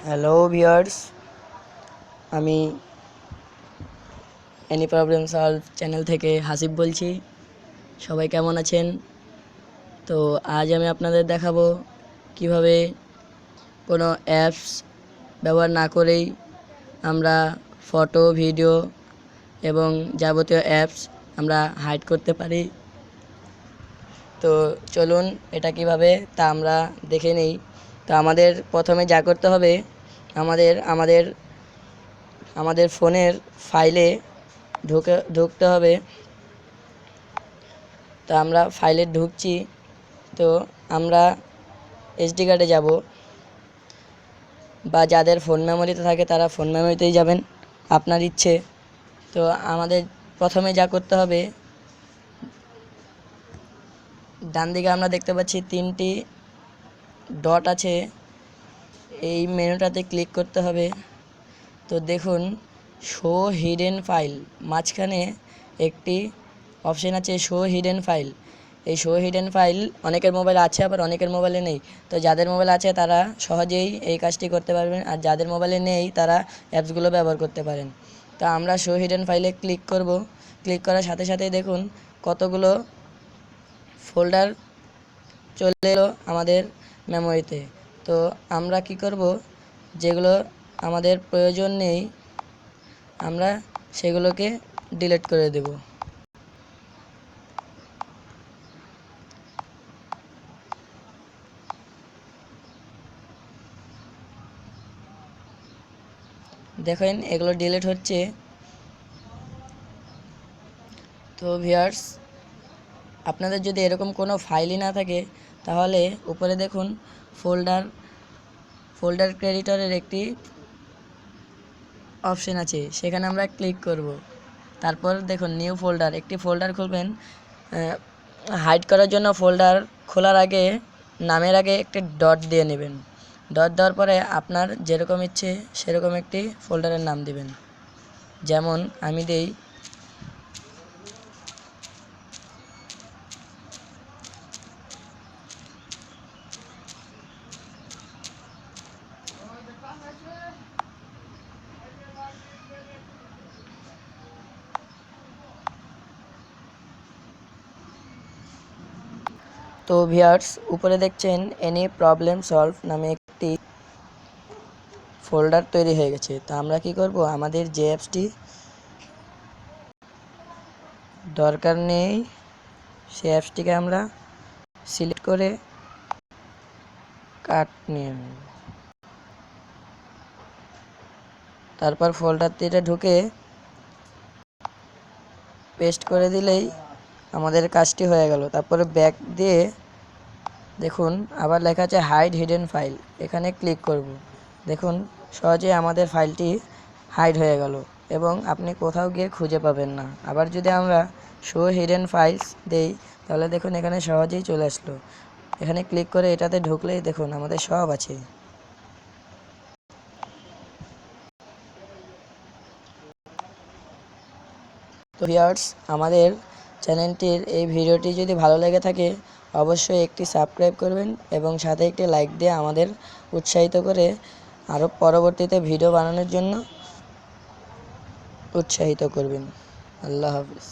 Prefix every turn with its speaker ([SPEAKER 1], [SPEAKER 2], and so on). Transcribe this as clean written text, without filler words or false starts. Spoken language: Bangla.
[SPEAKER 1] হ্যালো ভিউয়ার্স, আমি এনি প্রবলেম সলভ চ্যানেল থেকে হাসিব বলছি। সবাই কেমন আছেন? তো আজ আমি আপনাদের দেখাবো কিভাবে কোনো অ্যাপস ব্যবহার না করেই আমরা ফটো, ভিডিও এবং যাবতীয় অ্যাপস আমরা হাইড করতে পারি। তো চলুন এটা কিভাবে তা আমরা দেখে নেই। তো আমাদের প্রথমে যা করতে হবে, আমাদের ফোনের ফাইলে ঢুকতে হবে। তো আমরা ফাইলে ঢুকছি। তো আমরা এসডি কার্ডে যাব, বা যাদের ফোন মেমোরিতে থাকে তারা ফোন মেমোরিতেই যাবেন, আপনার ইচ্ছে। তো আমাদের প্রথমে যা করতে হবে, ডান দিকে আমরা দেখতে পাচ্ছি 3টি ডট আছে, এই মেনুটাতে ক্লিক করতে হবে। তো দেখুন শো হিডেন ফাইল, মাঝখানে একটি অপশন আছে শো হিডেন ফাইল। এই শো হিডেন ফাইল অনেকের মোবাইলে আছে, আবার অনেকের মোবাইলে নেই। তো যাদের মোবাইলে আছে তারা সহজেই এই কাজটি করতে পারবেন, আর যাদের মোবাইলে নেই তারা অ্যাপসগুলো ব্যবহার করতে পারেন। তো আমরা শো হিডেন ফাইলে ক্লিক করব। ক্লিক করার সাথে সাথেই দেখুন কতগুলো ফোল্ডার চলে এলো আমাদের মেমোরিতে। তো আমরা কি করব, যেগুলো আমাদের প্রয়োজন নেই আমরা সেগুলোকে ডিলিট করে দেব। দেখেন এগুলো ডিলিট হচ্ছে। তো ভিউয়ার্স, আপনাদের যদি এরকম কোনো ফাইলই না থাকে তাহলে উপরে দেখুন ফোল্ডার ক্রেডিটরের একটি অপশন আছে, সেখানে আমরা ক্লিক করব। তারপর দেখুন নিউ ফোল্ডার, একটি ফোল্ডার খুলবেন। হাইড করার জন্য ফোল্ডার খোলার আগে নামের আগে একটি ডট দিয়ে নেবেন। ডট দেওয়ার পরে আপনার যেরকম ইচ্ছে সেরকম একটি ফোল্ডারের নাম দিবেন। যেমন আমি দেই তো ভিউয়ার্স, উপরে দেখছেন এনি প্রবলেম সলভ নামে একটি ফোল্ডার তৈরি হয়ে গেছে। তো আমরা কি করব, আমাদের যে অ্যাপসটি দরকার নেই সেই অ্যাপসটিকে আমরা সিলেক্ট করে কাট নিয়ে নেব। তারপর ফোল্ডারটিতে ঢুকে পেস্ট করে দিলেই আমাদের কাজটি হয়ে গেল। তারপরে ব্যাক দিয়ে দেখুন আবার লেখা আছে হাইড হিডেন ফাইল, এখানে ক্লিক করব। দেখুন সহজে আমাদের ফাইলটি হাইড হয়ে গেল এবং আপনি কোথাও গিয়ে খুঁজে পাবেন না। আবার যদি আমরা শো হিডেন ফাইলস দেই তাহলে দেখুন এখানে সহজেই চলে আসলো। এখানে ক্লিক করে এটাতে ঢুকলেই দেখুন আমাদের সব আছে। তো ভিউয়ার্স, আমাদের চ্যানেলটির এই ভিডিওটি যদি ভালো লেগে থাকে অবশ্যই একটি সাবস্ক্রাইব করবেন এবং সাথে একটি লাইক দিয়ে আমাদের উৎসাহিত করে আরও পরবর্তীতে ভিডিও বানানোর জন্য উৎসাহিত করবেন। আল্লাহ হাফিজ।